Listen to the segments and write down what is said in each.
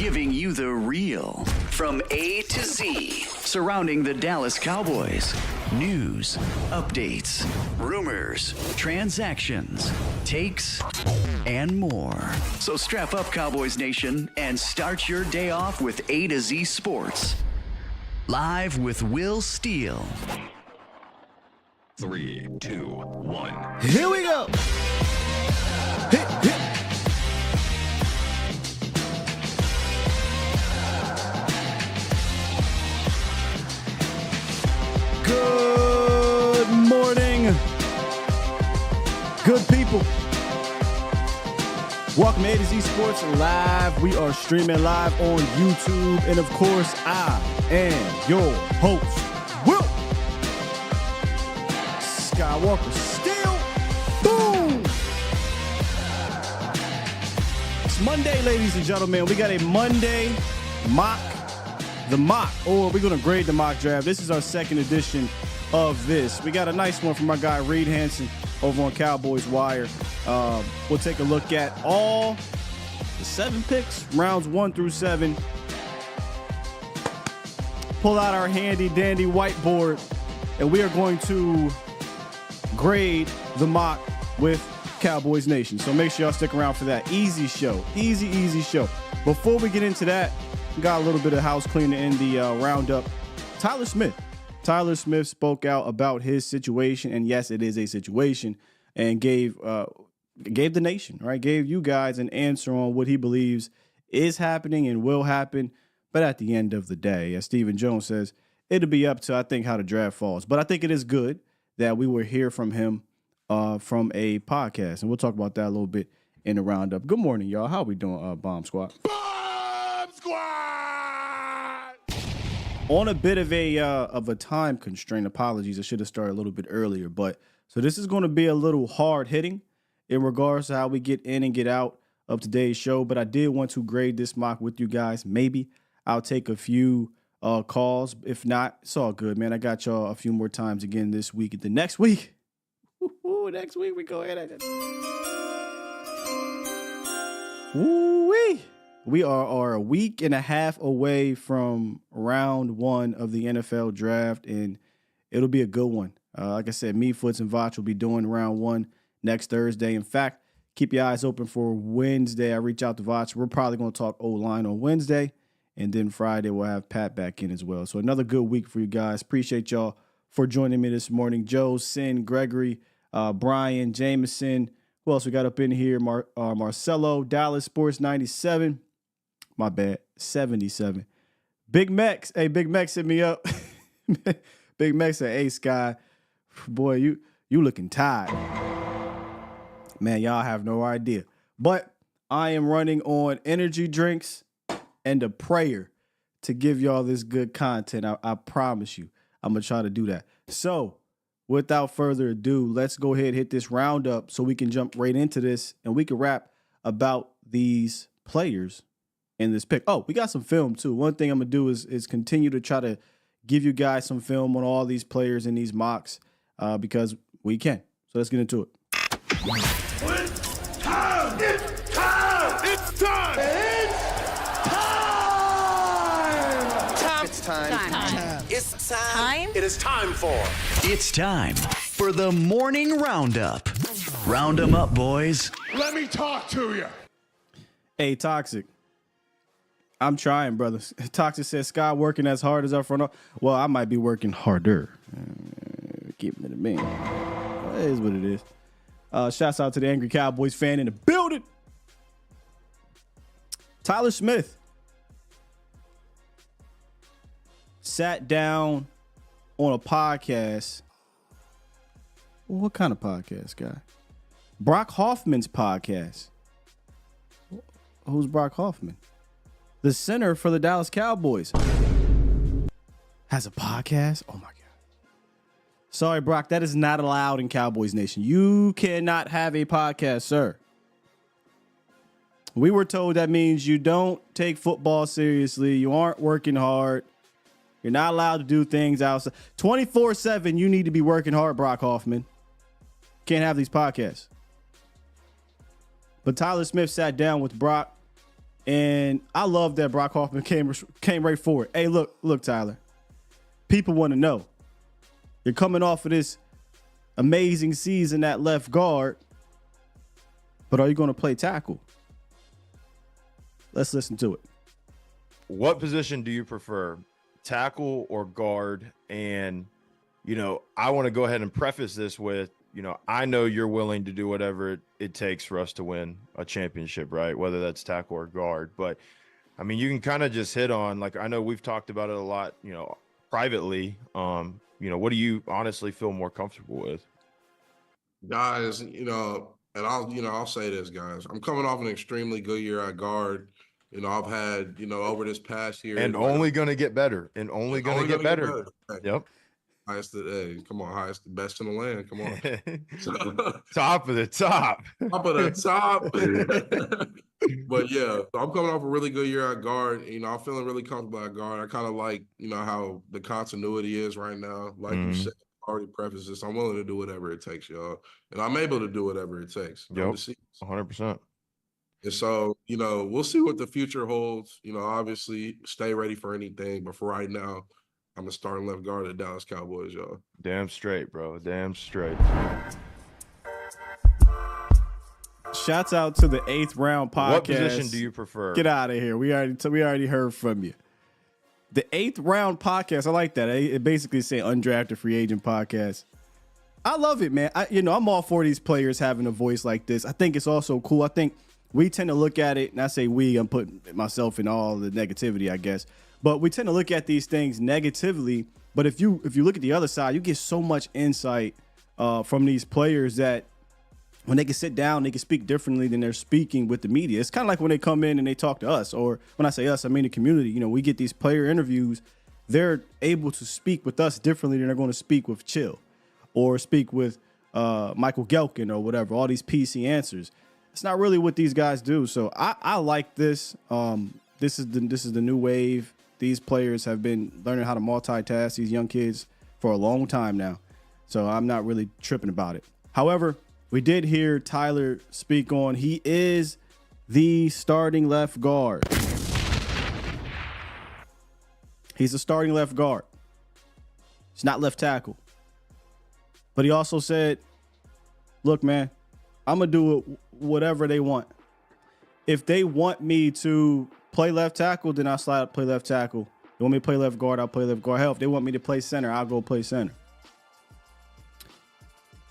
giving you the real from A to Z surrounding the Dallas Cowboys. News, updates, rumors, transactions, takes, and more. So strap up, Cowboys Nation, and start your day off with A to Z Sports. Live with Will Steele. 3, 2, 1. Here we go. Hit, hit. Good morning, good people. Welcome to A to Z Sports Live. We are streaming live on YouTube. And of course, I am your host, Will Skywalker. Still, boom. It's Monday, ladies and gentlemen. We got a Monday mock. The mock, or we're going to grade the mock draft. This is our second edition of this. We got a nice one from our guy, Reed Hansen, over on Cowboys Wire. We'll take a look at all the 7 picks, rounds 1 through 7. Pull out our handy-dandy whiteboard, and we are going to grade the mock with Cowboys Nation. So make sure y'all stick around for that. Easy show. Easy show. Before we get into that, got a little bit of house cleaning in the roundup. Tyler Smith spoke out about his situation, and yes, it is a situation, and gave the nation, right? Gave you guys an answer on what he believes is happening and will happen. But at the end of the day, as Stephen Jones says, it'll be up to, I think, how the draft falls. But I think it is good that we will hear from him from a podcast, and we'll talk about that a little bit in the roundup. Good morning, y'all. How we doing, Bomb Squad? On a bit of a time constraint, apologies. I should have started a little bit earlier, but so this is going to be a little hard hitting in regards to how we get in and get out of today's show. But I did want to grade this mock with you guys. Maybe I'll take a few calls. If not, it's all good, man. I got y'all a few more times again this week. The next week, next week we go ahead. Woo-wee. We are a week and a half away from round 1 of the NFL draft, and it'll be a good one. Like I said, me, Foots, and Vach will be doing round 1 next Thursday. In fact, keep your eyes open for Wednesday. I reach out to Vach. We're probably going to talk O-line on Wednesday, and then Friday we'll have Pat back in as well. So another good week for you guys. Appreciate y'all for joining me this morning. Joe, Sin, Gregory, Brian, Jameson. Who else we got up in here? Marcelo, Dallas Sports 97. My bad, 77. Big Mex. Hey, Big Mex hit me up. Big Mex said, hey, Sky, boy, you looking tired. Man, y'all have no idea. But I am running on energy drinks and a prayer to give y'all this good content. I promise you, I'm going to try to do that. So without further ado, let's go ahead and hit this roundup so we can jump right into this and we can rap about these players in this pick. Oh, we got some film too. One thing I'm gonna do is continue to try to give you guys some film on all these players in these mocks because we can. So let's get into it. It's time! It's time! It's time! It's time! It's time. It's time! Time? It is time for... It's time for the morning roundup. Round 'em up, boys. Let me talk to you! Hey, Toxic. I'm trying, brother. Toxic says, Sky working as hard as our front. Well, I might be working harder. Keeping it a man. It is what it is. Shouts out to the Angry Cowboys fan in the building. Tyler Smith sat down on a podcast. What kind of podcast, guy? Brock Hoffman's podcast. Who's Brock Hoffman? The center for the Dallas Cowboys has a podcast. Oh my God. Sorry, Brock. That is not allowed in Cowboys Nation. You cannot have a podcast, sir. We were told that means you don't take football seriously. You aren't working hard. You're not allowed to do things outside. 24/7, you need to be working hard, Brock Hoffman. Can't have these podcasts. But Tyler Smith sat down with Brock And I love that Brock Hoffman came right forward. Hey, look, Tyler. People want to know. You're coming off of this amazing season at left guard, but are you going to play tackle? Let's listen to it. What position do you prefer, tackle or guard? And, I want to go ahead and preface this with, I know you're willing to do whatever it takes for us to win a championship, right? Whether that's tackle or guard. But, I mean, you can kind of just hit on, like, I know we've talked about it a lot, privately. What do you honestly feel more comfortable with? Guys, and I'll say this, guys. I'm coming off an extremely good year at guard. I've had, over this past year. And only going to get better. And only going to get better. Yep. Highest, come on, highest, best in the land. Come on. Top of the top. Top of the top. But yeah, I'm coming off a really good year at guard. I'm feeling really comfortable at guard. I kind of like, how the continuity is right now. Like you said, already preface this. I'm willing to do whatever it takes, y'all. And I'm able to do whatever it takes. Yep. 100%. And so, we'll see what the future holds. Obviously stay ready for anything. But for right now, I'm a starting left guard at Dallas Cowboys, y'all. Damn straight, bro. Damn straight. Shouts out to the 8th Round podcast. What position do you prefer? Get out of here. We already heard from you. The 8th Round podcast. I like that. It basically say undrafted free agent podcast. I love it, man. I'm all for these players having a voice like this. I think it's also cool. I think we tend to look at it, and I say we, I'm putting myself in all the negativity, I guess. But we tend to look at these things negatively. But if you look at the other side, you get so much insight from these players that when they can sit down, they can speak differently than they're speaking with the media. It's kind of like when they come in and they talk to us, or when I say us, I mean the community. We get these player interviews. They're able to speak with us differently than they're going to speak with Chill or speak with Michael Gelkin or whatever, all these PC answers. It's not really what these guys do. So I like this. This is the new wave. These players have been learning how to multitask, these young kids, for a long time now. So I'm not really tripping about it. However, we did hear Tyler speak on he is the starting left guard. He's a starting left guard. He's not left tackle. But he also said, look, man, I'm going to do whatever they want. If they want me to play left tackle, then I'll slide up, play left tackle. They want me to play left guard, I'll play left guard. Hell, if they want me to play center, I'll go play center.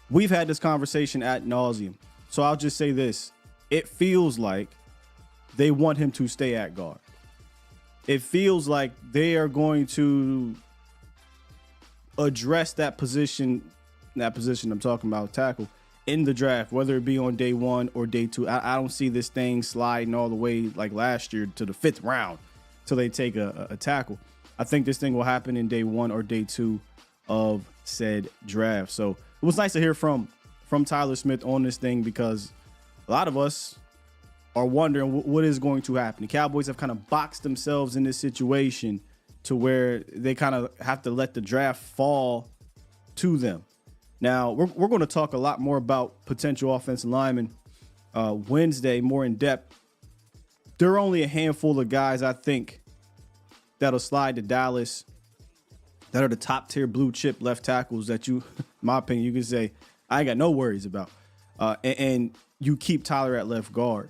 We've had this conversation ad nauseum. So I'll just say this. It feels like they want him to stay at guard. It feels like they are going to address that position I'm talking about, tackle, in the draft, whether it be on day 1 or day 2. I don't see this thing sliding all the way like last year to the 5th round till they take a tackle. I think this thing will happen in day 1 or day 2 of said draft. So it was nice to hear from Tyler Smith on this thing, because a lot of us are wondering what is going to happen. The Cowboys have kind of boxed themselves in this situation to where they kind of have to let the draft fall to them. Now, we're going to talk a lot more about potential offensive linemen Wednesday, more in depth. There are only a handful of guys, I think, that'll slide to Dallas that are the top tier blue chip left tackles that you, in my opinion, you can say, I ain't got no worries about. And you keep Tyler at left guard.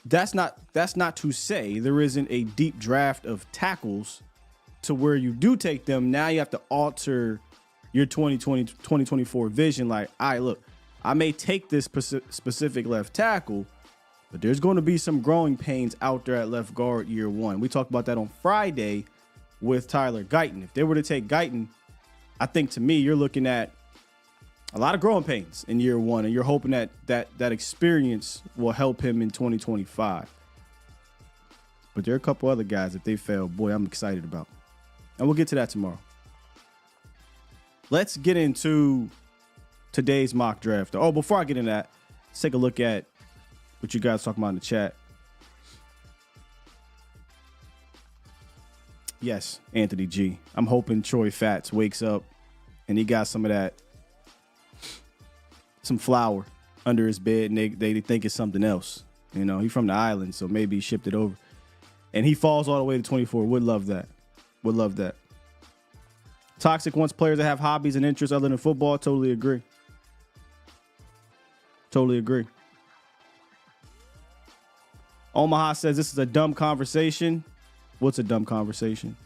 That's not to say there isn't a deep draft of tackles to where you do take them. Now you have to alter your 2024 vision. Like, all right, look, I may take this specific left tackle, but there's going to be some growing pains out there at left guard year 1. We talked about that on Friday with Tyler Guyton. If they were to take Guyton, I think, to me, you're looking at a lot of growing pains in year 1, and you're hoping that experience will help him in 2025. But there are a couple other guys that they fail, boy, I'm excited about. And we'll get to that tomorrow. Let's get into today's mock draft. Oh, before I get into that, let's take a look at what you guys talking about in the chat. Yes, Anthony G. I'm hoping Troy Fats wakes up and he got some of that, some flour under his bed, and they think it's something else. You know, he's from the island, so maybe he shipped it over. And he falls all the way to 24. Would love that. Would love that. Toxic wants players that have hobbies and interests other than football. Totally agree. Totally agree. Omaha says this is a dumb conversation. What's a dumb conversation?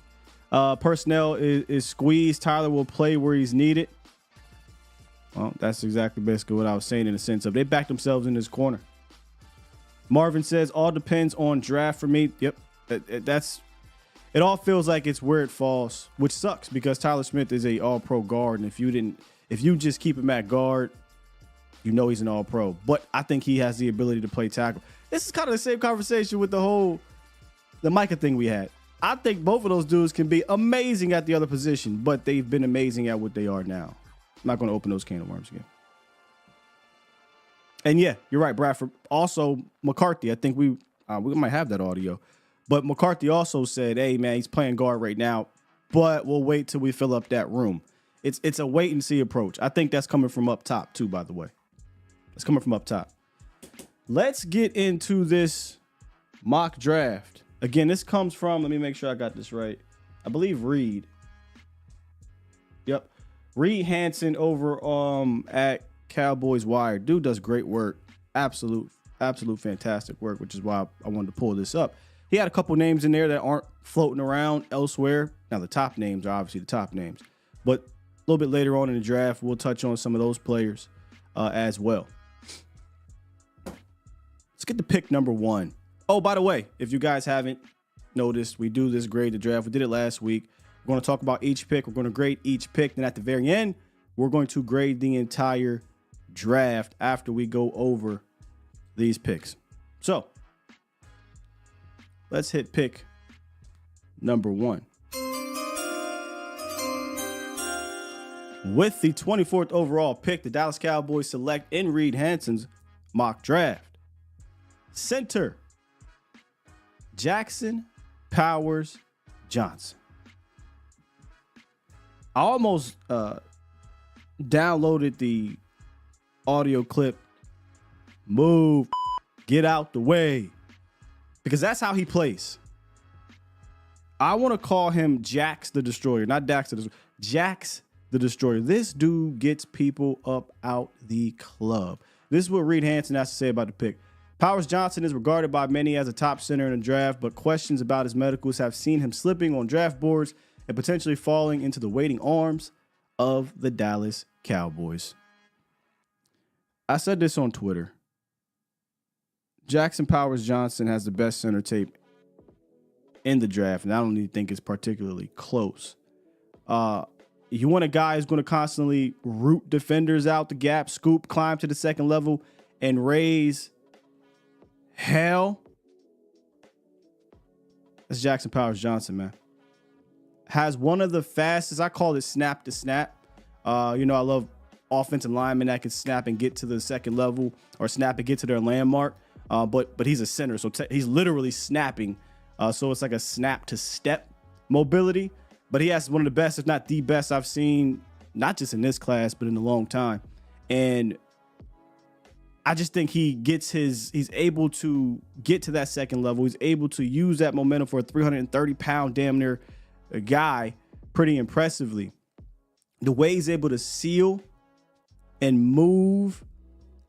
Personnel is squeezed. Tyler will play where he's needed. Well, that's exactly basically what I was saying in the sense of they backed themselves in this corner. Marvin says all depends on draft for me. Yep. It all feels like it's where it falls, which sucks because Tyler Smith is a all-pro guard. And if you just keep him at guard, you know he's an all-pro. But I think he has the ability to play tackle. This is kind of the same conversation with the Micah thing we had. I think both of those dudes can be amazing at the other position, but they've been amazing at what they are now. I'm not going to open those can of worms again. And yeah, you're right, Bradford. Also, McCarthy. I think we might have that audio. But McCarthy also said, hey, man, he's playing guard right now, but we'll wait till we fill up that room. It's a wait and see approach. I think that's coming from up top, too, by the way. It's coming from up top. Let's get into this mock draft. Again, this comes from, let me make sure I got this right. I believe Reed. Yep. Reed Hansen over at Cowboys Wire. Dude does great work. Absolute fantastic work, which is why I wanted to pull this up. He had a couple names in there that aren't floating around elsewhere. Now, the top names are obviously the top names. But a little bit later on in the draft, we'll touch on some of those players as well. Let's get to pick number 1. Oh, by the way, if you guys haven't noticed, we do this grade the draft. We did it last week. We're going to talk about each pick. We're going to grade each pick. Then at the very end, we're going to grade the entire draft after we go over these picks. So let's hit pick number 1. With the 24th overall pick, the Dallas Cowboys select in Reed Hansen's mock draft. Center, Jackson Powers Johnson. I almost downloaded the audio clip, move, get out the way, because that's how he plays. I want to call him Jax the Destroyer, not Dax the Destroyer. Jax the Destroyer. This dude gets people up out the club. This is what Reed Hansen has to say about the pick. Powers Johnson is regarded by many as a top center in the draft, but questions about his medicals have seen him slipping on draft boards and potentially falling into the waiting arms of the Dallas Cowboys. I said this on Twitter. Jackson Powers Johnson has the best center tape in the draft, and I don't even think it's particularly close. You want a guy who's going to constantly root defenders out the gap, scoop, climb to the second level, and raise hell. That's Jackson Powers Johnson, man. Has one of the fastest, I call it snap to snap. I love offensive linemen that can snap and get to the second level or snap and get to their landmark. But he's a center, so he's literally snapping. So it's like a snap to step mobility. But he has one of the best, if not the best, I've seen, not just in this class, but in a long time. And I just think he's able to get to that second level. He's able to use that momentum for a 330-pound damn near guy pretty impressively. The way he's able to seal and move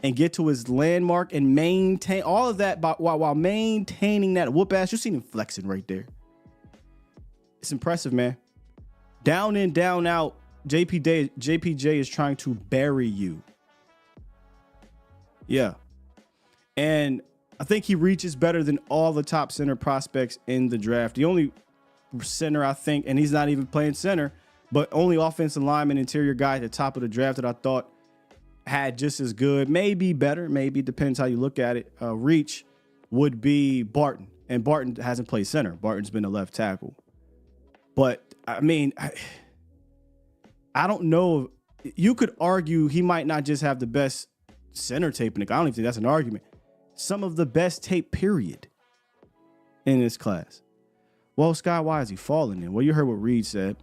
and get to his landmark and maintain all of that while maintaining that whoop ass. You seen him flexing right there. It's impressive, man. Down in, down out, JPJ is trying to bury you. Yeah. And I think he reaches better than all the top center prospects in the draft. The only center, I think, and he's not even playing center, but only offensive lineman, interior guy at the top of the draft that I thought had just as good, maybe better, maybe depends how you look at it, reach would be Barton. And Barton hasn't played center. Barton's been a left tackle. But, I mean, I don't know. You could argue he might not just have the best center tape in the, I don't even think that's an argument. Some of the best tape, period, in this class. Well, Sky, why is he falling in? Well, you heard what Reed said.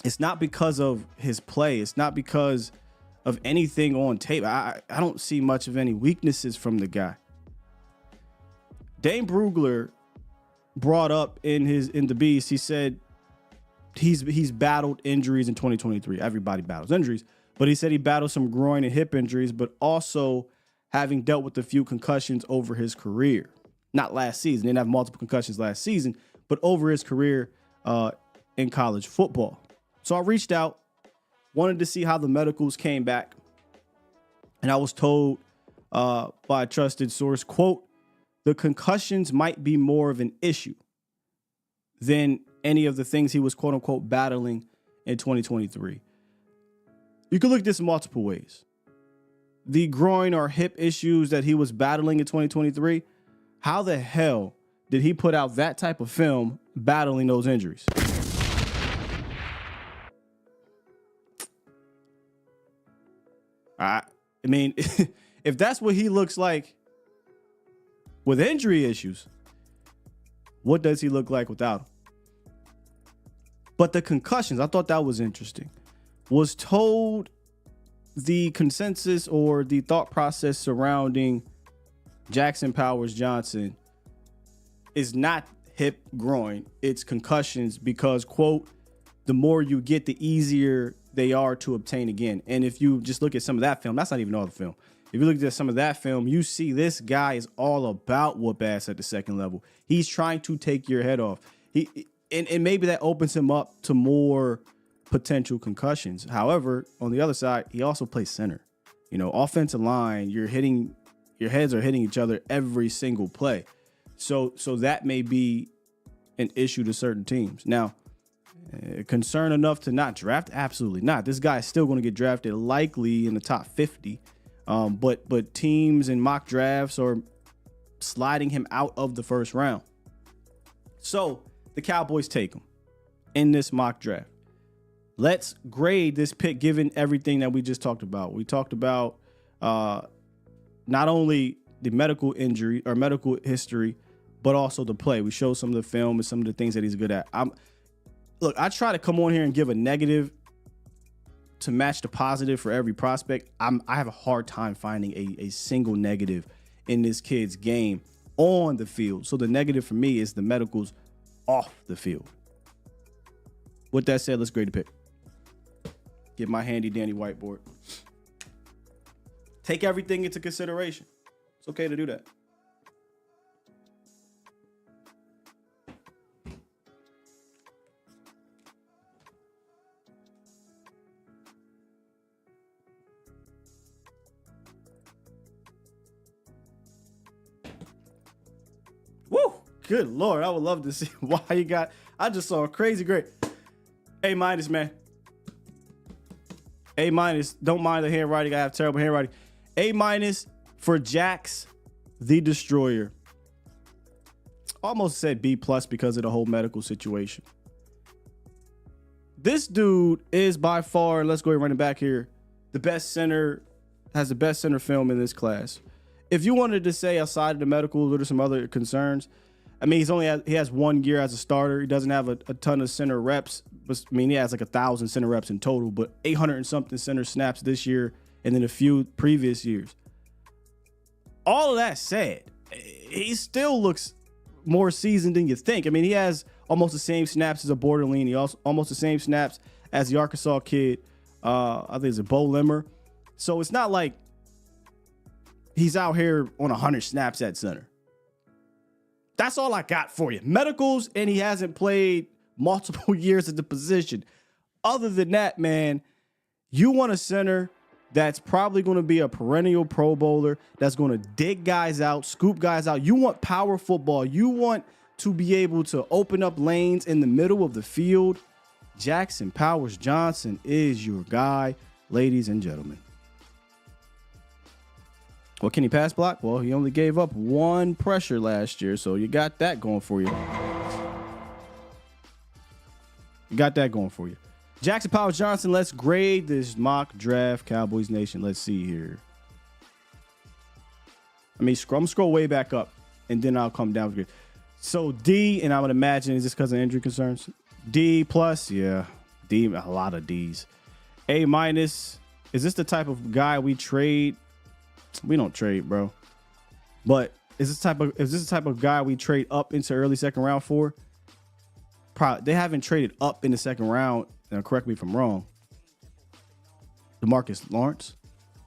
It's not because of his play. It's not because of anything on tape. I don't see much of any weaknesses from the guy. Dane Brugler brought up in the Beast, he said he's battled injuries in 2023. Everybody battles injuries, but he said he battled some groin and hip injuries, but also having dealt with a few concussions over his career. Not last season, didn't have multiple concussions last season, but over his career in college football. So I reached out, wanted to see how the medicals came back, and I was told by a trusted source, quote, the concussions might be more of an issue than any of the things he was, quote unquote, battling in 2023. You can look at this multiple ways. The groin or hip issues that he was battling in 2023, how the hell did he put out that type of film battling those injuries? I mean, if that's what he looks like with injury issues, what does he look like without them? But the concussions, I thought that was interesting. Was told the consensus or the thought process surrounding Jackson Powers Johnson is not hip groin, it's concussions because, quote, the more you get, the easier they are to obtain again. And if you just look at some of that film, that's not even all the film. If you look at some of that film, you see this guy is all about whoop ass at the second level. He's trying to take your head off. And maybe that opens him up to more potential concussions. However, on the other side, he also plays center. You know, offensive line, your heads are hitting each other every single play. So that may be an issue to certain teams. Now, concern enough to not draft? Absolutely not. This guy is still going to get drafted likely in the top 50. But teams and mock drafts are sliding him out of the first round. So the Cowboys take him in this mock draft. Let's grade this pick given everything that we just talked about. We talked about not only the medical injury or medical history, but also the play. We showed some of the film and some of the things that he's good at. I try to come on here and give a negative to match the positive for every prospect. I have a hard time finding a single negative in this kid's game on the field. So the negative for me is the medicals off the field. With that said, let's grade the pick. Get my handy dandy whiteboard. Take everything into consideration. It's okay to do that. Woo! Good Lord, I would love to see why you got. I just saw a crazy grade. A-, man. A-. Don't mind the handwriting. I have terrible handwriting. A- for Jax the Destroyer. Almost said B+ because of the whole medical situation. This dude is by far, let's go ahead and run it back here, the best center, has the best center film in this class. If you wanted to say outside of the medical, what are some other concerns? I mean, he has 1 year as a starter. He doesn't have a ton of center reps. But, I mean, he has like 1,000 center reps in total, but 800 and something center snaps this year and then a few previous years. All of that said, he still looks more seasoned than you think. I mean, he has almost the same snaps as a Borderline. He also almost the same snaps as the Arkansas kid. I think it's a Bo Limmer. So it's not like he's out here on 100 snaps at center. That's all I got for you. Medicals, and he hasn't played multiple years at the position. Other than that, man, you want a center that's probably going to be a perennial Pro Bowler, that's going to dig guys out, scoop guys out. You want power football. You want to be able to open up lanes in the middle of the field. Jackson Powers Johnson is your guy, ladies and gentlemen. Well, can he pass block? Well, he only gave up 1 pressure last year, so you got that going for you. Jackson Powers Johnson, let's grade this mock draft, Cowboys Nation. Let's see here. I'm going to scroll way back up, and then I'll come down with it. So D, and I would imagine, is this because of injury concerns? D+, yeah. D, a lot of Ds. A-, is this the type of guy we trade? We don't trade, bro. But is this the type of guy we trade up into early second round for? Probably. They haven't traded up in the second round. Now, correct me if I'm wrong. DeMarcus Lawrence,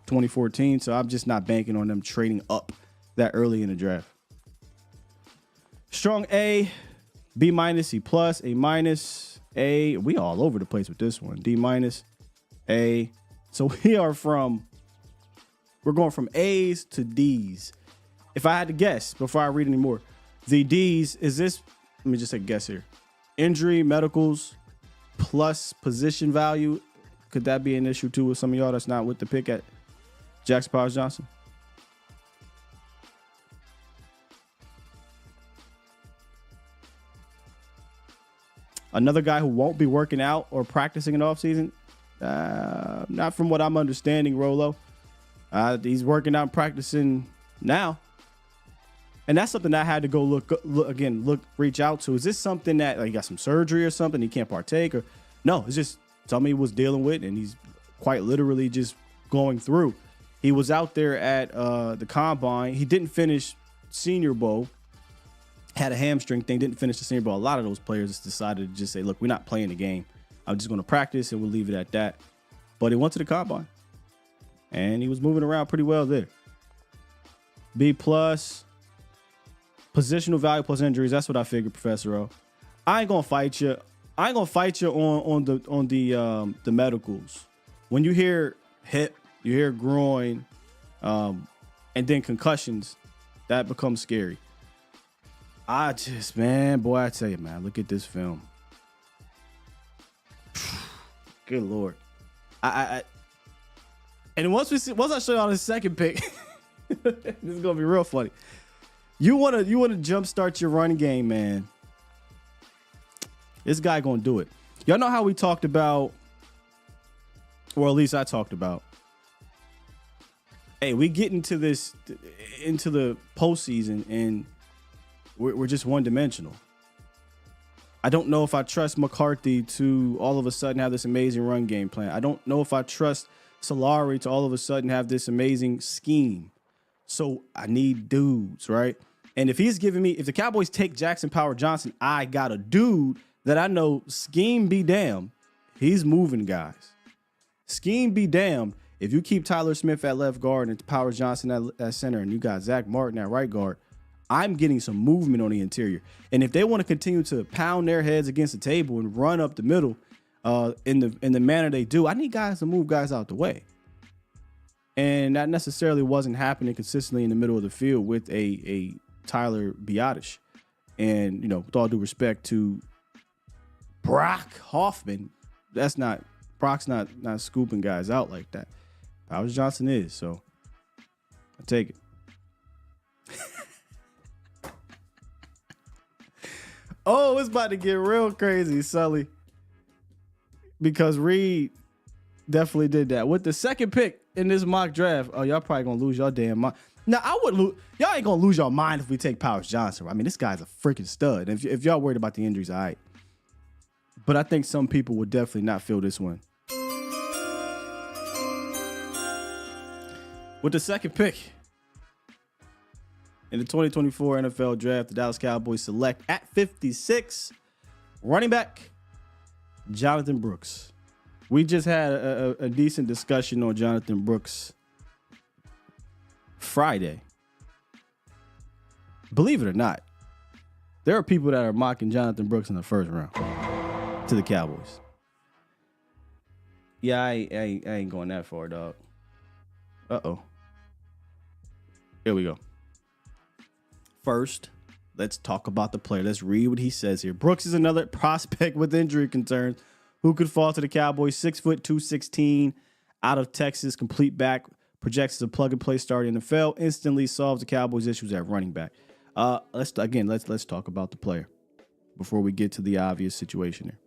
2014. So I'm just not banking on them trading up that early in the draft. Strong A, B minus, C plus, A minus, A. We all over the place with this one. D minus, A. So we're going from A's to D's. If I had to guess before I read any more, the D's, is this, let me just take a guess here. Injury, medicals, plus position value. Could that be an issue too with some of y'all that's not with the pick at Jackson Powers Johnson? Another guy who won't be working out or practicing in the offseason? Not from what I'm understanding, Rolo. He's working out and practicing now. And that's something I had to go reach out to. Is this something that like, he got some surgery or something he can't partake? Or no, it's just something he was dealing with and he's quite literally just going through. He was out there at the combine. He didn't finish Senior Bowl. Had a hamstring thing, didn't finish the Senior Bowl. A lot of those players decided to just say, look, we're not playing the game. I'm just going to practice and we'll leave it at that. But he went to the combine and he was moving around pretty well there. B plus, positional value plus injuries. That's what I figured, Professor O. I ain't gonna fight you. I ain't gonna fight you on the medicals. When you hear hip, you hear groin, and then concussions, that becomes scary. I tell you, man, look at this film. Good Lord. And once I show you on the second pick, this is gonna be real funny. You wanna jumpstart your run game, man. This guy gonna do it. Y'all know how we talked about, or at least I talked about. Hey, we get into the postseason and we're just one-dimensional. I don't know if I trust McCarthy to all of a sudden have this amazing run game plan. I don't know if I trust Solari to all of a sudden have this amazing scheme. So I need dudes, right? And if the Cowboys take Jackson Powers Johnson, I got a dude that I know, scheme be damned, he's moving guys. Scheme be damned, if you keep Tyler Smith at left guard and Powers Johnson at center and you got Zach Martin at right guard, I'm getting some movement on the interior. And if they want to continue to pound their heads against the table and run up the middle in the manner they do, I need guys to move guys out the way. And that necessarily wasn't happening consistently in the middle of the field with a Tyler Biadasz. And, with all due respect to Brock Hoffman, Brock's not scooping guys out like that. Powers Johnson is, so I take it. Oh, it's about to get real crazy, Sully. Because Reed definitely did that. With the second pick in this mock draft, y'all probably gonna lose your damn mind. Now, I wouldn't lose. Y'all ain't gonna lose your mind if we take Powers Johnson. I mean, this guy's a freaking stud. If y'all worried about the injuries, all right. But I think some people would definitely not feel this one. With the second pick in the 2024 NFL Draft, the Dallas Cowboys select at 56 running back Jonathan Brooks. We just had a decent discussion on Jonathan Brooks Friday. Believe it or not, there are people that are mocking Jonathan Brooks in the first round to the Cowboys. Yeah, I ain't going that far, dog. Uh-oh. Here we go. First, let's talk about the player. Let's read what he says here. Brooks is another prospect with injury concerns who could fall to the Cowboys. 6 foot 216, out of Texas, complete back, projects as a plug-and-play starter in the NFL, instantly solves the Cowboys' issues at running back. Let's talk about the player before we get to the obvious situation here.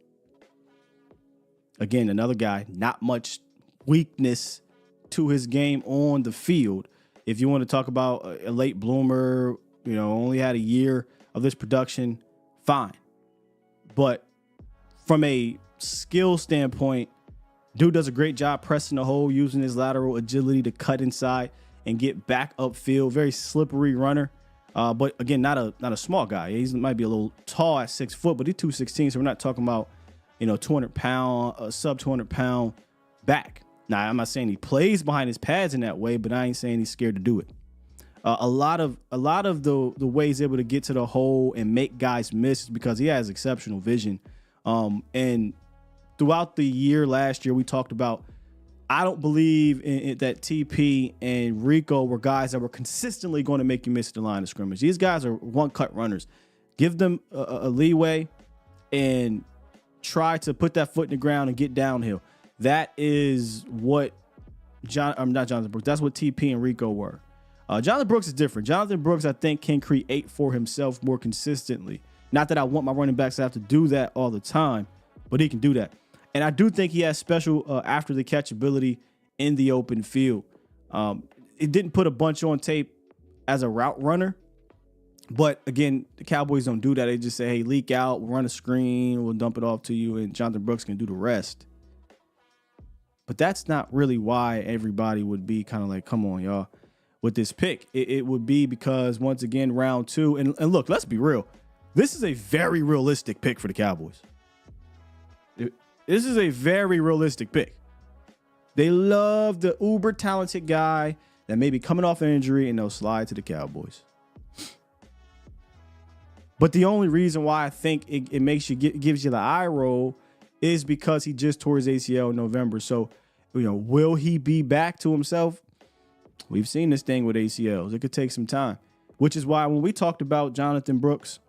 Again, another guy, not much weakness to his game on the field. If you want to talk about a late bloomer, only had a year of this production, fine. But from a skill standpoint, dude does a great job pressing the hole, using his lateral agility to cut inside and get back upfield. Very slippery runner. But again, not a small guy. He might be a little tall at 6 foot, but he's 216. So we're not talking about 200 pound, sub 200 pound back. Now I'm not saying he plays behind his pads in that way, but I ain't saying he's scared to do it. A lot of the ways able to get to the hole and make guys miss is because he has exceptional vision. And throughout the year last year, we talked about, I don't believe in that TP and Rico were guys that were consistently going to make you miss the line of scrimmage. These guys are one-cut runners. Give them a leeway and try to put that foot in the ground and get downhill. That is what not Jonathan Brooks. That's what TP and Rico were. Jonathan Brooks is different. Jonathan Brooks, I think, can create for himself more consistently. Not that I want my running backs to have to do that all the time, but he can do that. And I do think he has special after the catch ability in the open field. It didn't put a bunch on tape as a route runner. But again, the Cowboys don't do that. They just say, hey, leak out, we'll run a screen, we'll dump it off to you, and Jonathan Brooks can do the rest. But that's not really why everybody would be kind of like, come on, y'all, with this pick. It would be because, once again, round 2. And look, let's be real. This is a very realistic pick for the Cowboys. This is a very realistic pick. They love the uber talented guy that may be coming off an injury and they'll slide to the Cowboys. But the only reason why I think it makes you gives you the eye roll is because he just tore his ACL in November. So, will he be back to himself? We've seen this thing with ACLs. It could take some time, which is why when we talked about Jonathan Brooks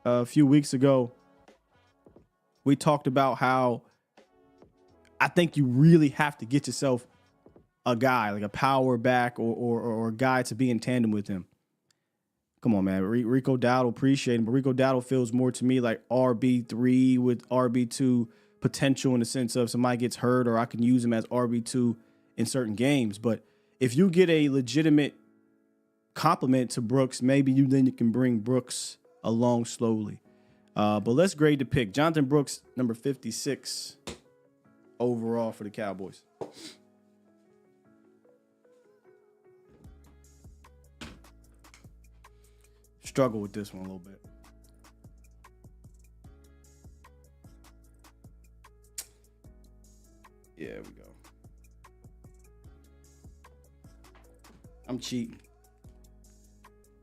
a few weeks ago, we talked about how I think you really have to get yourself a guy, like a power back or a guy to be in tandem with him. Come on, man. Rico Dowdle, appreciate him, but Rico Dowdle feels more to me like RB3 with RB2 potential in the sense of somebody gets hurt or I can use him as RB2 in certain games. But if you get a legitimate compliment to Brooks, maybe then you can bring Brooks along slowly. But let's grade the pick. Jonathan Brooks, number 56 overall for the Cowboys. Struggle with this one a little bit. Yeah, there we go. I'm cheating.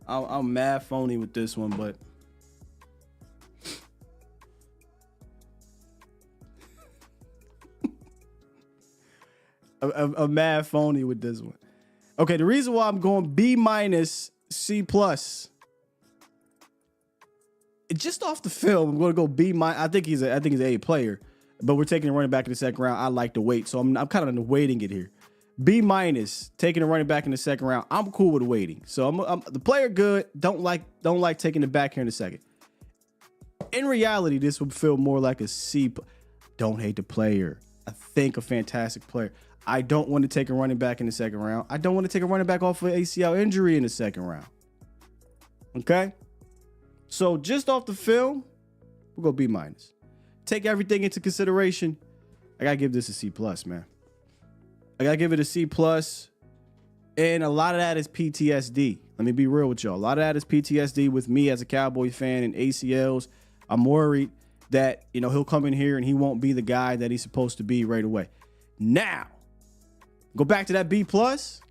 I'm mad phony with this one, but I'm mad phony with this one. Okay, the reason why I'm going B minus, C plus. Just off the film, I'm going to go B minus. I think he's an A player, but we're taking a running back in the second round. I like to wait, so I'm kind of waiting it here. B minus, taking a running back in the second round. I'm cool with waiting. So I'm the player good. Don't like taking it back here in the second. In reality, this would feel more like a C. Don't hate the player. I think a fantastic player. I don't want to take a running back in the second round. I don't want to take a running back off of ACL injury in the second round. Okay? So just off the film, we'll go B minus. Take everything into consideration. I got to give this a C plus, man. I got to give it a C plus. And a lot of that is PTSD. Let me be real with y'all. A lot of that is PTSD with me as a Cowboy fan and ACLs. I'm worried that, he'll come in here and he won't be the guy that he's supposed to be right away. Now, go back to that B plus.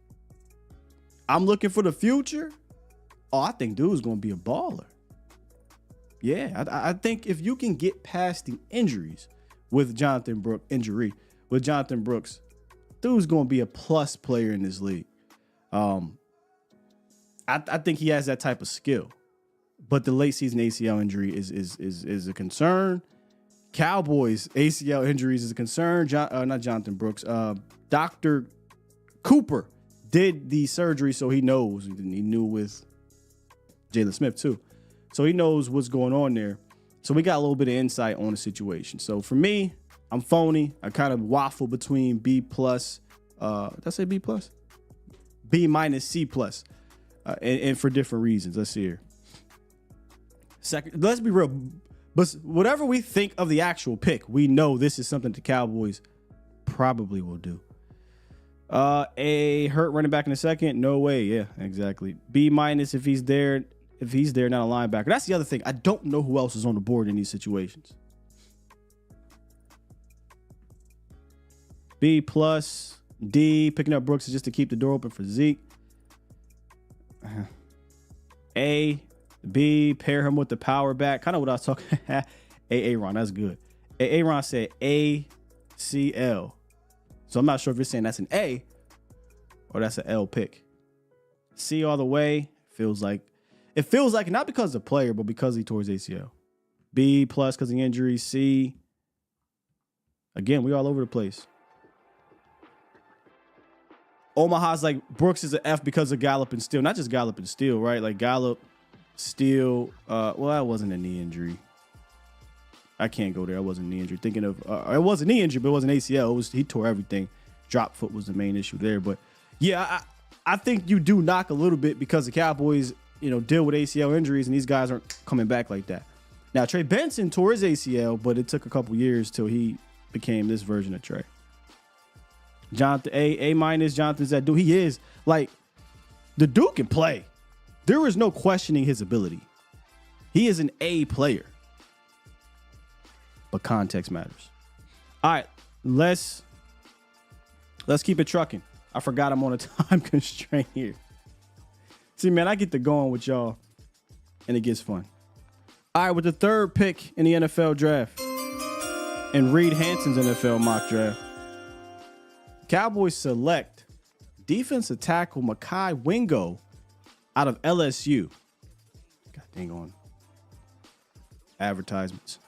I'm looking for the future. Oh, I think dude's going to be a baller. Yeah, I think if you can get past the injuries with Jonathan Brooks, dude's going to be a plus player in this league. I think he has that type of skill, but the late season ACL injury is a concern. Cowboys ACL injuries is a concern. Not Jonathan Brooks. Dr. Cooper did the surgery, so he knows. He knew with Jalen Smith too. So he knows what's going on there. So we got a little bit of insight on the situation. So for me, I'm phony. I kind of waffle between B plus. Did I say B plus? B minus, C plus. And for different reasons. Let's see here. Second, let's be real. But whatever we think of the actual pick, we know this is something the Cowboys probably will do. A hurt running back in a second. No way. Yeah, exactly. B- if he's there. If he's there, not a linebacker. That's the other thing. I don't know who else is on the board in these situations. B+, D, picking up Brooks is just to keep the door open for Zeke. A, B, pair him with the power back. Kind of what I was talking. Aaron, that's good. Aaron said ACL. So I'm not sure if you're saying that's an A or that's an L pick. C all the way. It feels like not because of the player, but because he tore his ACL. B+ because of the injury. C. Again, we all over the place. Omaha's like Brooks is an F because of Gallup and Steele. Not just Gallup and Steele, right? Like Gallup, Steele. Well, that wasn't a knee injury. I can't go there. It wasn't a knee injury. Thinking of it was a knee injury, but it wasn't ACL. He tore everything. Drop foot was the main issue there. But yeah, I think you do knock a little bit because the Cowboys, deal with ACL injuries, and these guys aren't coming back like that. Now, Trey Benson tore his ACL, but it took a couple years till he became this version of Trey. Jonathan, A-, Jonathan's that dude. He is, like, the dude can play. There is no questioning his ability. He is an A player. But context matters. All right, let's keep it trucking. I forgot I'm on a time constraint here. See, man, I get to going with y'all, and it gets fun. All right, with the third pick in the NFL draft and Reed Hanson's NFL mock draft, Cowboys select defensive tackle Mekhi Wingo out of LSU. God dang on advertisements.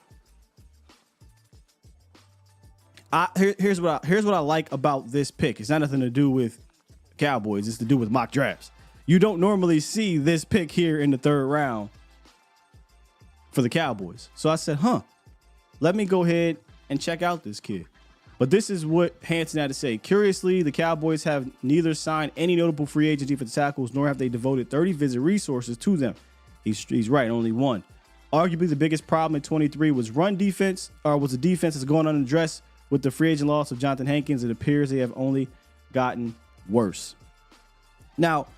Here's what I like about this pick. It's not nothing to do with Cowboys. It's to do with mock drafts. You don't normally see this pick here in the third round for the Cowboys. So I said, let me go ahead and check out this kid. But this is what Hanson had to say. Curiously, the Cowboys have neither signed any notable free agent defensive tackles, nor have they devoted 30 visit resources to them. He's right, only one. Arguably, the biggest problem in 23 was run defense, or was the defense that's going unaddressed. With the free agent loss of Jonathan Hankins, it appears they have only gotten worse. Now,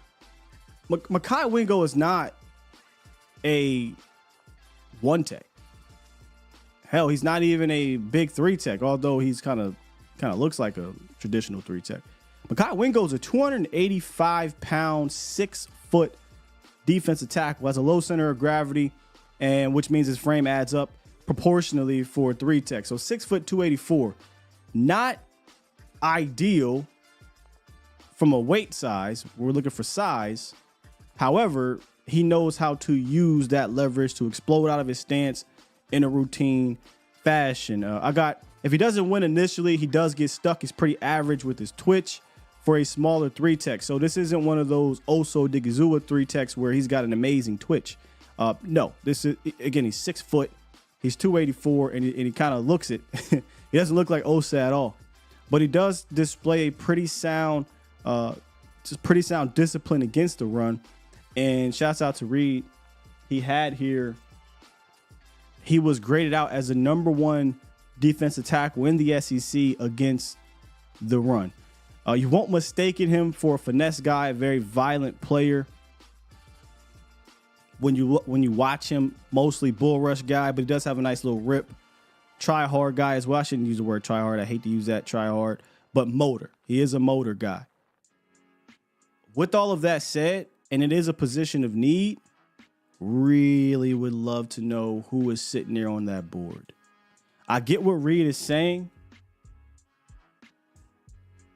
Mekhi Wingo is not a one tech. Hell, he's not even a big three tech, although he's kind of looks like a traditional three tech. Mekhi Wingo is a 285-pound, 6-foot defensive tackle, has a low center of gravity, and which means his frame adds up proportionally for a three tech. So 6 foot 284, not ideal from a weight size. We're looking for size. However, he knows how to use that leverage to explode out of his stance in a routine fashion. If he doesn't win initially, he does get stuck. He's pretty average with his twitch for a smaller three tech. So this isn't one of those Oso Digizua three techs where he's got an amazing twitch. No, this is, again, he's 6 foot. He's 284, and he kind of looks it. He doesn't look like Osa at all, but he does display a pretty sound discipline against the run. And shouts out to Reed. He was graded out as the number one defensive tackle in the SEC against the run. You won't mistake him for a finesse guy, a very violent player. When you watch him, mostly bull rush guy, but he does have a nice little rip. Try hard guy as well. I shouldn't use the word try hard. I hate to use that, try hard. But motor. He is a motor guy. With all of that said, and it is a position of need, really would love to know who is sitting there on that board. I get what Reed is saying.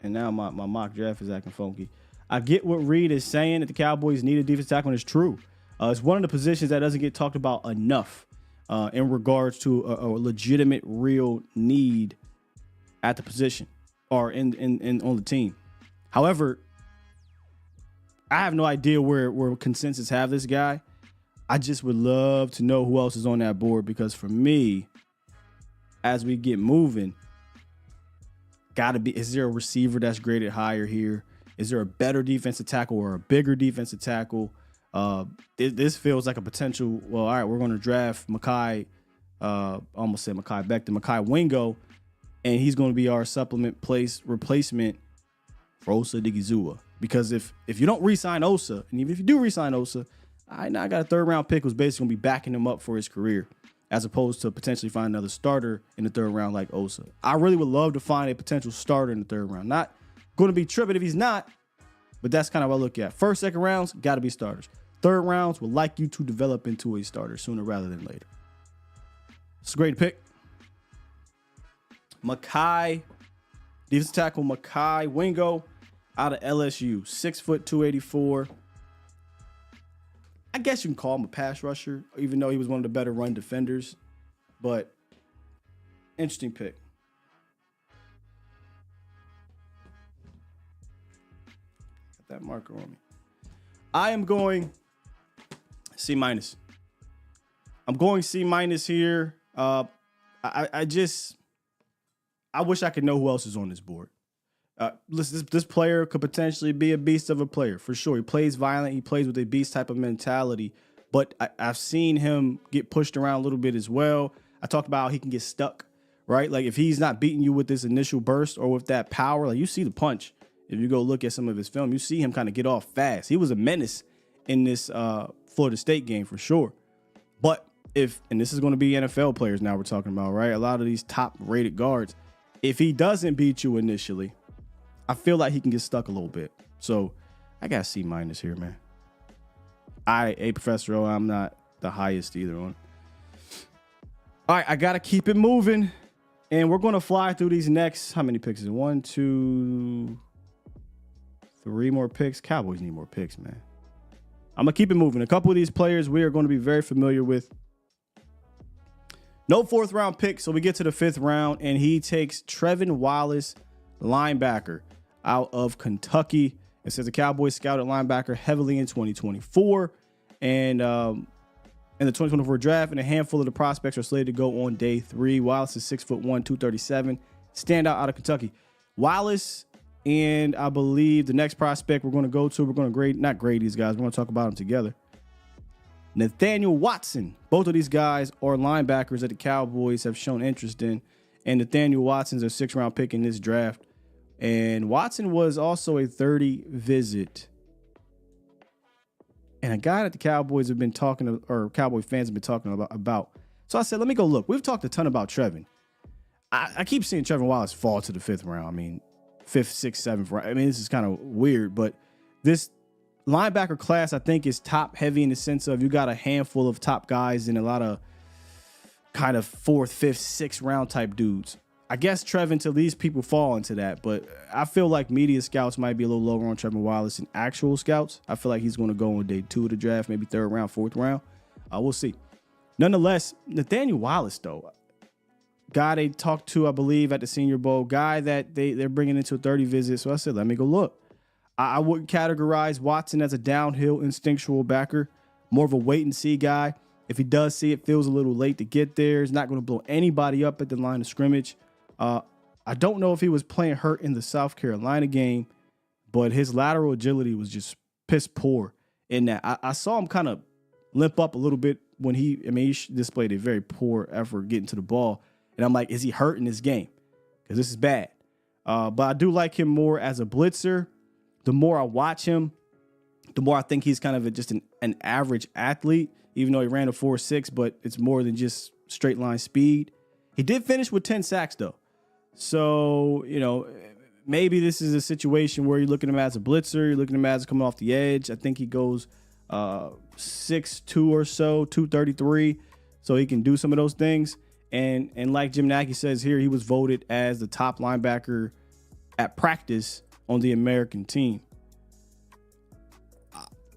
And now my mock draft is acting funky. I get what Reed is saying, that the Cowboys need a defensive tackle, and it's true. It's one of the positions that doesn't get talked about enough in regards to a legitimate, real need at the position or in on the team. However, I have no idea where consensus have this guy. I just would love to know who else is on that board, because for me, as we get moving, is there a receiver that's graded higher here? Is there a better defensive tackle or a bigger defensive tackle? This feels like a potential. Well, all right, we're going to draft Mekhi. Almost said Mekhi Becton, Mekhi Wingo, and he's going to be our supplement replacement for Osa Odigizua. Because if you don't re-sign Osa, and even if you do re-sign Osa, I got a 3rd round pick who's basically going to be backing him up for his career, as opposed to potentially find another starter in the 3rd round like Osa. I really would love to find a potential starter in the 3rd round. Not going to be tripping if he's not, but that's kind of what I look at. 1st, 2nd rounds, got to be starters. 3rd rounds would like you to develop into a starter sooner rather than later. It's a great pick. Mekhi, defensive tackle Mekhi Wingo out of LSU, 6', 284. I guess you can call him a pass rusher, even though he was one of the better run defenders. But interesting pick. Got that marker on me. I am going C-. I'm going C- here. I wish I could know who else is on this board. Listen, this player could potentially be a beast of a player for sure. He plays violent. He plays with a beast type of mentality. But I've seen him get pushed around a little bit as well. I talked about how he can get stuck, right? Like if he's not beating you with this initial burst or with that power, like you see the punch. If you go look at some of his film, you see him kind of get off fast. He was a menace in this Florida State game for sure. But and this is going to be NFL players now we're talking about, right? A lot of these top rated guards. If he doesn't beat you initially, I feel like he can get stuck a little bit. So I got C- here, man. Professor O, I'm not the highest either on. All right, I got to keep it moving. And we're going to fly through these next, how many picks is it? 1, 2, 3 more picks. Cowboys need more picks, man. I'm going to keep it moving. A couple of these players we are going to be very familiar with. No 4th round pick, so we get to the 5th round, and he takes Trevin Wallace, linebacker, out of Kentucky. It says the Cowboys scouted linebacker heavily in 2024, and in the 2024 draft, and a handful of the prospects are slated to go on day 3. Wallace is 6'1", 237, standout out of Kentucky. Wallace, and I believe the next prospect we're going to go to, we're going to not grade these guys, we're going to talk about them together. Nathaniel Watson. Both of these guys are linebackers that the Cowboys have shown interest in. And Nathaniel Watson's a 6th round pick in this draft. And Watson was also a 30 visit. And a guy that the Cowboys have been talking, or Cowboy fans have been talking about. So I said, let me go look. We've talked a ton about Trevin. I keep seeing Trevin Wallace fall to the 5th round. I mean, 5th, 6th, 7th round. I mean, this is kind of weird, but this linebacker class, I think, is top heavy in the sense of you got a handful of top guys and a lot of kind of 4th, 5th, 6th round type dudes. I guess Trevin, till these people fall into that, but I feel like media scouts might be a little lower on Trevin Wallace than actual scouts. I feel like he's going to go on day 2 of the draft, maybe 3rd round, 4th round. We'll see. Nonetheless, Nathaniel Wallace, though, guy they talked to, I believe, at the Senior Bowl, guy that they're bringing into a 30 visit. So I said, let me go look. I wouldn't categorize Watson as a downhill instinctual backer, more of a wait and see guy. If he does see it, feels a little late to get there. He's not going to blow anybody up at the line of scrimmage. I don't know if he was playing hurt in the South Carolina game, but his lateral agility was just piss poor in that. I saw him kind of limp up a little bit when he displayed a very poor effort getting to the ball. And I'm like, is he hurt in this game? Because this is bad. But I do like him more as a blitzer. The more I watch him, the more I think he's kind of just an average athlete, even though he ran a 4.6, but it's more than just straight line speed. He did finish with 10 sacks, though. So, maybe this is a situation where you're looking at him as a blitzer, you're looking at him as coming off the edge. I think he goes 6'2" or so, 233, so he can do some of those things. And like Jim Nagy says here, he was voted as the top linebacker at practice on the American team.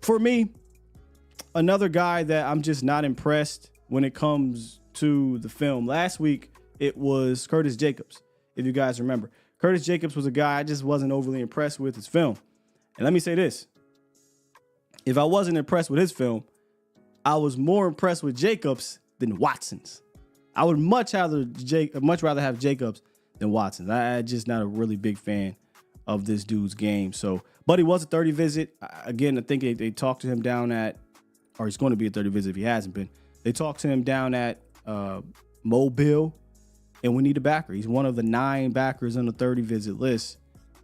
For me, another guy that I'm just not impressed when it comes to the film. Last week, it was Curtis Jacobs, if you guys remember. Curtis Jacobs was a guy I just wasn't overly impressed with his film. And let me say this. If I wasn't impressed with his film, I was more impressed with Jacobs than Watson's. I would much rather have Jacobs than Watson's. I'm just not a really big fan of this dude's game. So, but he was a 30 visit. Again, I think they talked to him down at, or he's going to be a 30 visit if he hasn't been. They talked to him down at Mobile, and we need a backer. He's one of the 9 backers on the 30 visit list.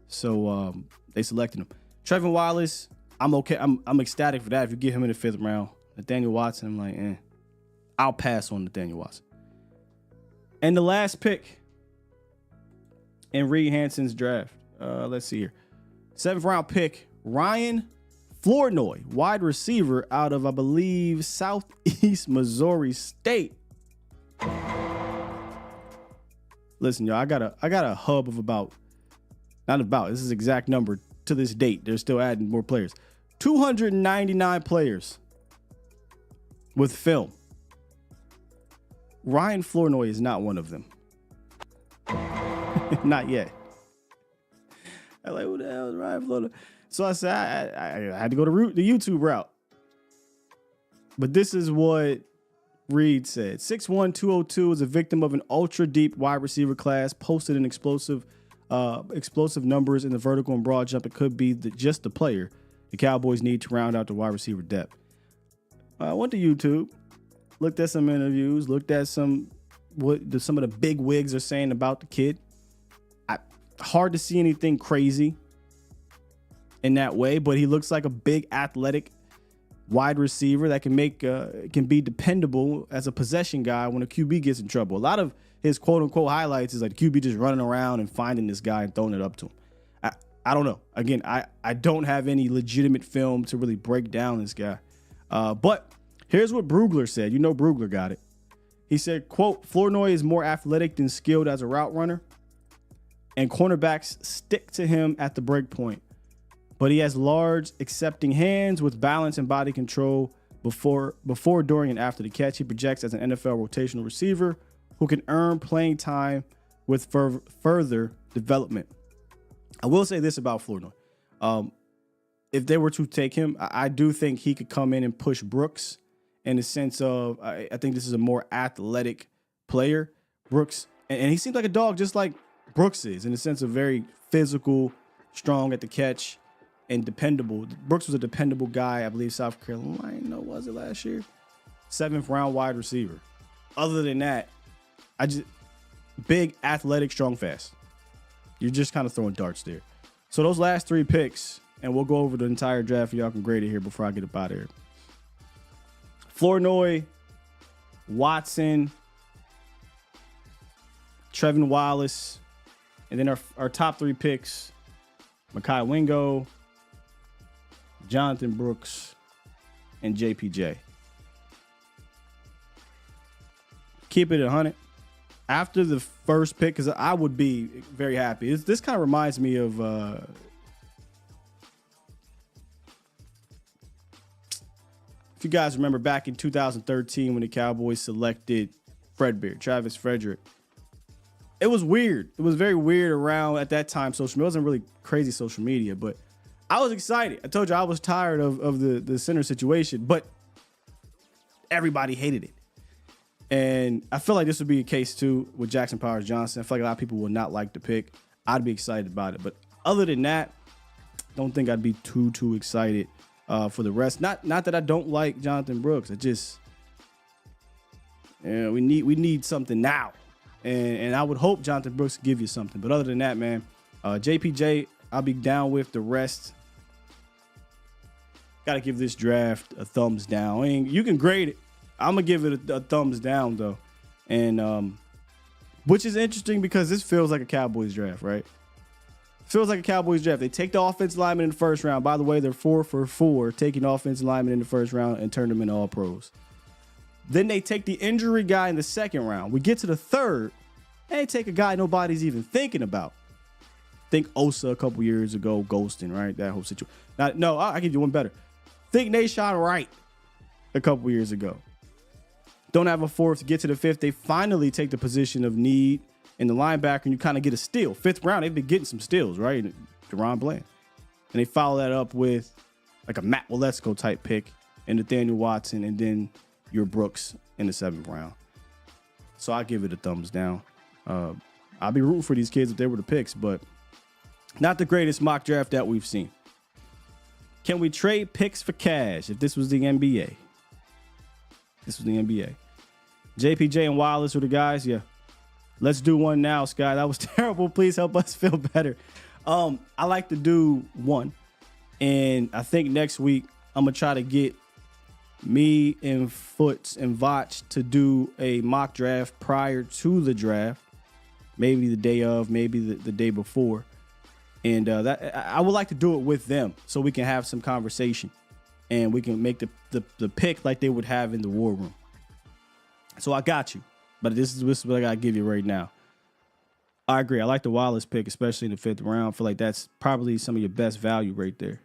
So they selected him. Trevin Wallace, I'm okay. I'm ecstatic for that. If you get him in the 5th round, Nathaniel Watson, I'm like, I'll pass on Nathaniel Watson. And the last pick in Reed Hanson's draft. Let's see here. 7th round pick, Ryan Flournoy, wide receiver out of, I believe, Southeast Missouri State. Listen, y'all, I got a hub of this is exact number to this date. They're still adding more players. 299 players with film. Ryan Flournoy is not one of them. Not yet. I'm like, who the hell is Ryan Flournoy? So I said, I had to go the YouTube route. But this is what Reed said. 6'1", 202 is a victim of an ultra deep wide receiver class, posted an explosive numbers in the vertical and broad jump. It could be just the player the Cowboys need to round out the wide receiver depth. I went to YouTube, looked at some interviews, looked at some of the big wigs are saying about the kid. Hard to see anything crazy in that way, but he looks like a big athletic wide receiver that can be dependable as a possession guy when a QB gets in trouble. A lot of his quote unquote highlights is like QB just running around and finding this guy and throwing it up to him. I don't know. Again, I don't have any legitimate film to really break down this guy. But here's what Brugler said. You know Brugler got it. He said, quote, Flournoy is more athletic than skilled as a route runner, and cornerbacks stick to him at the break point. But he has large accepting hands with balance and body control before, during, and after the catch. He projects as an NFL rotational receiver who can earn playing time with further development. I will say this about Flournoy. If they were to take him, I do think he could come in and push Brooks in the sense of, I think this is a more athletic player. Brooks, and he seems like a dog just like Brooks is, in the sense of very physical, strong at the catch, and dependable. Brooks was a dependable guy. I believe South Carolina was it last year? 7th round wide receiver. Other than that, big, athletic, strong, fast. You're just kind of throwing darts there. So those last 3 picks, and we'll go over the entire draft. Y'all can grade it here before I get up out of here. Flournoy, Watson, Trevin Wallace, and then our top 3 picks, Mekhi Wingo, Jonathan Brooks, and JPJ. Keep it 100. After the first pick, because I would be very happy. This kind of reminds me of if you guys remember back in 2013 when the Cowboys selected Travis Frederick. It was weird. It was very weird around at that time. Social media, it wasn't really crazy social media, but I was excited. I told you I was tired of the center situation, but everybody hated it. And I feel like this would be a case too with Jackson Powers Johnson. I feel like a lot of people would not like the pick. I'd be excited about it. But other than that, don't think I'd be too excited for the rest. Not that I don't like Jonathan Brooks. I just, we need something now. And I would hope Jonathan Brooks give you something. But other than that, man, JPJ, I'll be down with the rest. Got to give this draft a thumbs down. I mean, you can grade it. I'm going to give it a thumbs down, though. And which is interesting because this feels like a Cowboys draft, right? Feels like a Cowboys draft. They take the offensive lineman in the first round. By the way, they're 4 for 4 taking offensive linemen in the first round and turn them into all pros. Then they take the injury guy in the second round. We get to the third, and they take a guy nobody's even thinking about. Think Osa a couple years ago, ghosting, right? That whole situation. No, I give you one better. Think Nashon Wright a couple years ago. Don't have a 4th, get to the 5th. They finally take the position of need in the linebacker, and you kind of get a steal. 5th round, they've been getting some steals, right? Deron Bland. And they follow that up with like a Matt Waletzko type pick and Nathaniel Watson, and then your Brooks in the 7th round. So I give it a thumbs down. I'll be rooting for these kids if they were the picks, but not the greatest mock draft that we've seen. Can we trade picks for cash if this was the NBA? This was the NBA. JPJ and Wallace were the guys. Yeah. Let's do one now, Sky. That was terrible. Please help us feel better. I like to do one, and I think next week I'm gonna try to get me and Foots and Vach to do a mock draft prior to the draft, maybe the day of, maybe the day before, and that I would like to do it with them so we can have some conversation, and we can make the pick like they would have in the war room. So I got you, but this is what I gotta give you right now. I agree. I like the Wallace pick, especially in the 5th round. I feel like that's probably some of your best value right there.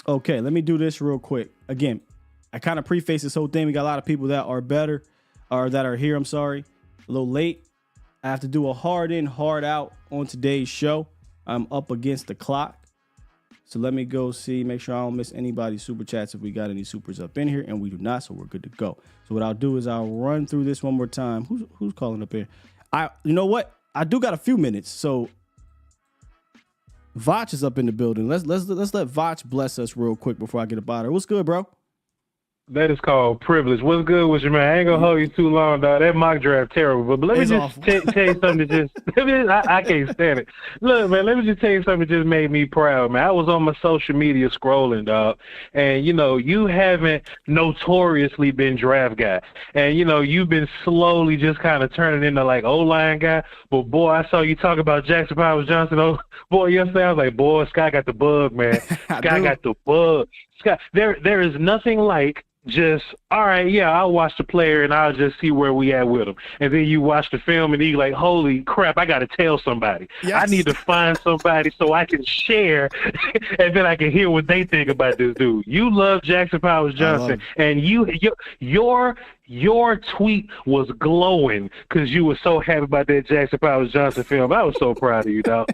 Okay, let me do this real quick. Again, I kind of preface this whole thing. We got a lot of people that are better, or that are here, I'm sorry, a little late. I have to do a hard in, hard out on today's show. I'm up against the clock. So let me go see, make sure I don't miss anybody's super chats if we got any supers up in here, and we do not, so we're good to go. So what I'll do is I'll run through this one more time. Who's calling up here? You know what? I do got a few minutes, so Vach is up in the building. Let's let Vach bless us real quick before I get up out of here. What's good, bro? That is called privilege. What's good with you, man? I ain't gonna hold you too long, dog. That mock draft terrible. But let me just tell you something that I can't stand it. Look, man, let me just tell you something that just made me proud, man. I was on my social media scrolling, dog, and you haven't notoriously been draft guy, and you've been slowly just kind of turning into like O-line guy. But boy, I saw you talk about Jackson Powers Johnson. Oh, boy, yesterday I was like, boy, Scott got the bug, man. Scott got the bug. Scott, there is nothing like just, all right, yeah, I'll watch the player and I'll just see where we at with him. And then you watch the film and you're like, holy crap, I got to tell somebody. Yes. I need to find somebody so I can share and then I can hear what they think about this dude. You love Jackson Powers Johnson, and your tweet was glowing because you were so happy about that Jackson Powers Johnson film. I was so proud of you, dog.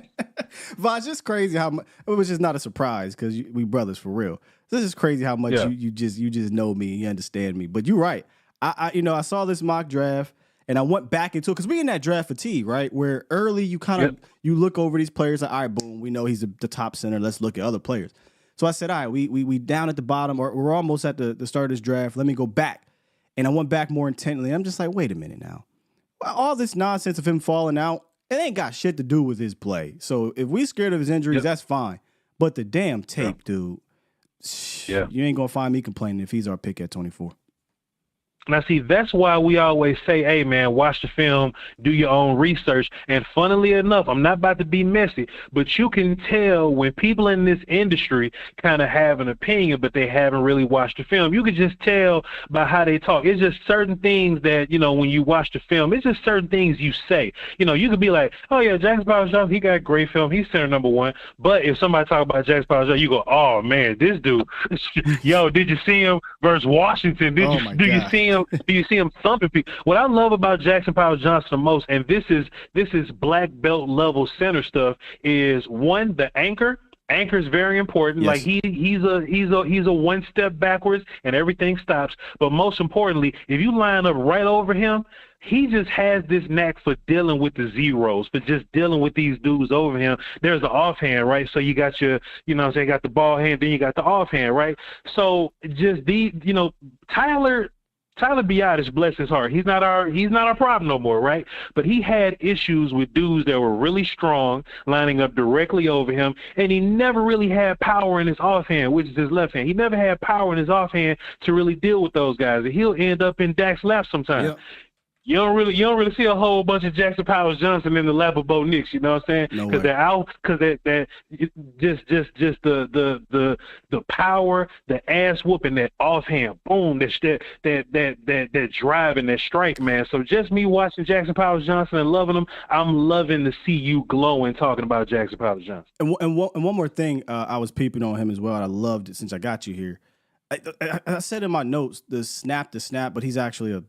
Voch, it's crazy how much, it was just not a surprise because we brothers for real. This is crazy how much you just know me, you understand me. But you're right. I saw this mock draft and I went back into it because we in that draft fatigue, right? Where early you kind of you look over these players like, all right, boom, we know he's the top center. Let's look at other players. So I said, all right, we down at the bottom, or we're almost at the start of this draft. Let me go back. And I went back more intently. I'm just like, wait a minute now. Well, all this nonsense of him falling out, it ain't got shit to do with his play. So if we scared of his injuries, that's fine. But the damn tape, dude. You ain't gonna find me complaining if he's our pick at 24. Now, see, that's why we always say, hey, man, watch the film, do your own research. And funnily enough, I'm not about to be messy, but you can tell when people in this industry kind of have an opinion, but they haven't really watched the film. You can just tell by how they talk. It's just certain things that, when you watch the film, it's just certain things you say. You could be like, oh, yeah, Jackson Powers Johnson, he got great film. He's center number one. But if somebody talk about Jackson Powers Johnson, you go, oh, man, this dude, yo, did you see him versus Washington? Do you see him? Do you see him thumping people? What I love about Jackson Powers Johnson the most, and this is black belt level center stuff, is one, the anchor. Anchor is very important. Yes. Like he's a one step backwards and everything stops. But most importantly, if you line up right over him, he just has this knack for dealing with the zeros, for just dealing with these dudes over him. There's the offhand, right? So you got your, got the ball hand, then you got the offhand, right? So just Tyler Biadasz, bless his heart, he's not our problem no more, right? But he had issues with dudes that were really strong, lining up directly over him, and he never really had power in his offhand, which is his left hand. He never had power in his offhand to really deal with those guys, and he'll end up in Dak's lap sometimes. Yep. You don't really see a whole bunch of Jackson Powers Johnson in the lap of Bo Nix. You know what I'm saying? Because they're out. Because that just the power, the ass whooping, that offhand, boom, that drive and that strike, man. So just me watching Jackson Powers Johnson and loving him, I'm loving to see you glowing talking about Jackson Powers Johnson. And one more thing, I was peeping on him as well. And I loved it since I got you here. I said in my notes the snap to snap, but he's actually a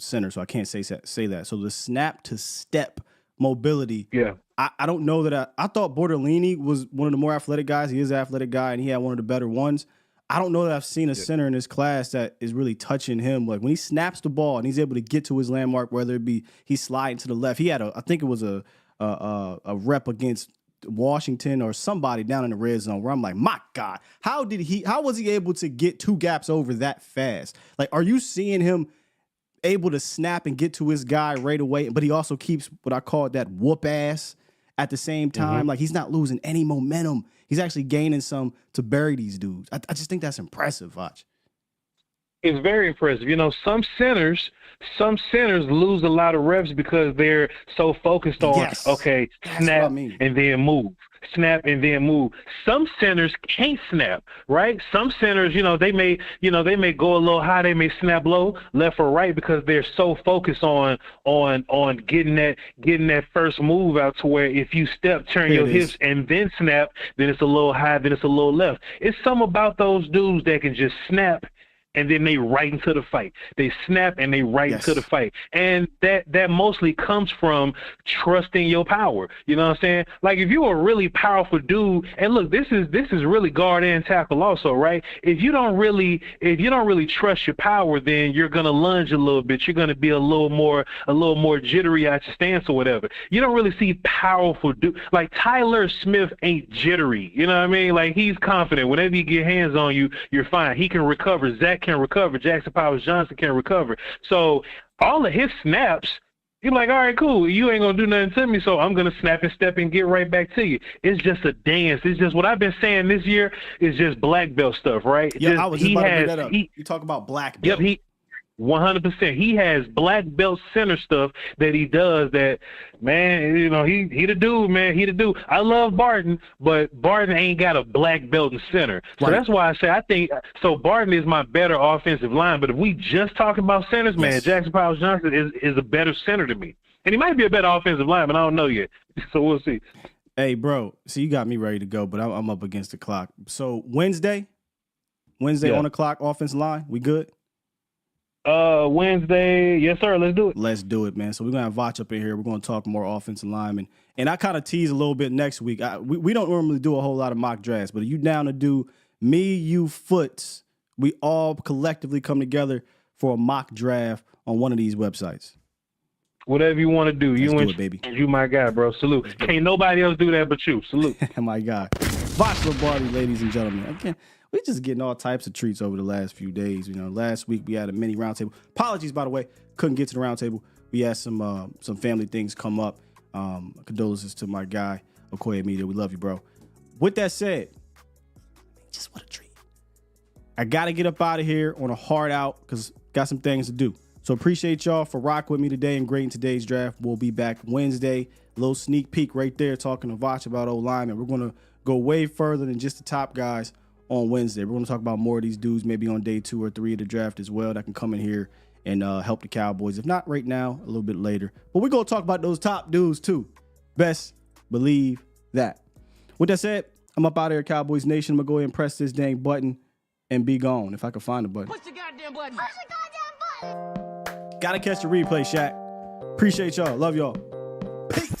center, so I can't say that. So the snap to step mobility. Yeah. I don't know that I thought Bortolini was one of the more athletic guys. He is an athletic guy, and he had one of the better ones. I don't know that I've seen a center in this class that is really touching him. Like when he snaps the ball and he's able to get to his landmark, whether it be he's sliding to the left. He had I think it was a rep against Washington or somebody down in the red zone where I'm like, my God, how was he able to get two gaps over that fast? Like, are you seeing him able to snap and get to his guy right away, but he also keeps what I call that whoop ass at the same time. Like, he's not losing any momentum. He's actually gaining some to bury these dudes. I just think that's impressive, Vach. It's very impressive. You know, some centers lose a lot of reps because they're so focused on, Yes. okay, That's snap what I mean. and then move. Snap and then move. Some centers can't snap, right? Some centers, they may go a little high, they may snap low, left or right, because they're so focused on getting that first move out to where if you step, turn Here your it is. hips and then snap, then it's a little high, then it's a little left. It's something about those dudes that can just snap and then they right into the fight. They snap and they right Yes. into the fight. And that mostly comes from trusting your power. You know what I'm saying? Like, if you're a really powerful dude, and look, this is really guard and tackle also, right? If you don't really trust your power, then you're gonna lunge a little bit. You're gonna be a little more jittery at your stance or whatever. You don't really see powerful dude like Tyler Smith ain't jittery. You know what I mean? Like, he's confident. Whenever you get hands on you, you're fine. He can recover. Zach can recover. Jackson Powers Johnson can recover. So all of his snaps, you're like, all right, cool. You ain't gonna do nothing to me, so I'm gonna snap and step and get right back to you. It's just a dance. It's just what I've been saying this year is just black belt stuff, right? Yeah, I was just about to bring that up. You talk about black belt. Yep, 100%. He has black belt center stuff that he does that, man, he the dude, man. He the dude. I love Barton, but Barton ain't got a black belt in center. So Right. that's why I say I think so Barton is my better offensive line. But if we just talking about centers, man, Yes. Jackson Powers Johnson is a better center to me. And he might be a better offensive lineman. I don't know yet. So we'll see. Hey, bro. See, you got me ready to go, but I'm up against the clock. So Wednesday Yeah. on the clock, offensive line. We good? Wednesday, yes, sir. Let's do it. Let's do it, man. So we're gonna have Vach up in here. We're gonna talk more offensive linemen, and I kind of tease a little bit next week. We don't normally do a whole lot of mock drafts, but are you down to do me, you, Foots? We all collectively come together for a mock draft on one of these websites. Whatever you want to do. Let's You do and it, baby. you my guy, bro. Salute. Can't nobody else do that but you. Salute. My God, Vach Lombardi, ladies and gentlemen. Again, we're just getting all types of treats over the last few days. Last week we had a mini roundtable. Apologies, by the way, couldn't get to the roundtable. We had some family things come up. Condolences to my guy, Okoye Media. We love you, bro. With that said, just what a treat. I got to get up out of here on a hard out because got some things to do. So appreciate y'all for rocking with me today and grading today's draft. We'll be back Wednesday. A little sneak peek right there talking to Vach about O-linemen. We're going to go way further than just the top guys on Wednesday. We're going to talk about more of these dudes maybe on day 2 or 3 of the draft as well that can come in here and help the Cowboys. If not right now, a little bit later. But we're going to talk about those top dudes too. Best believe that. With that said, I'm up out of here, Cowboys Nation. I'm going to go ahead and press this dang button and be gone if I can find the button. Push the goddamn button. Push the goddamn button. Gotta catch the replay, Shaq. Appreciate y'all. Love y'all. Peace.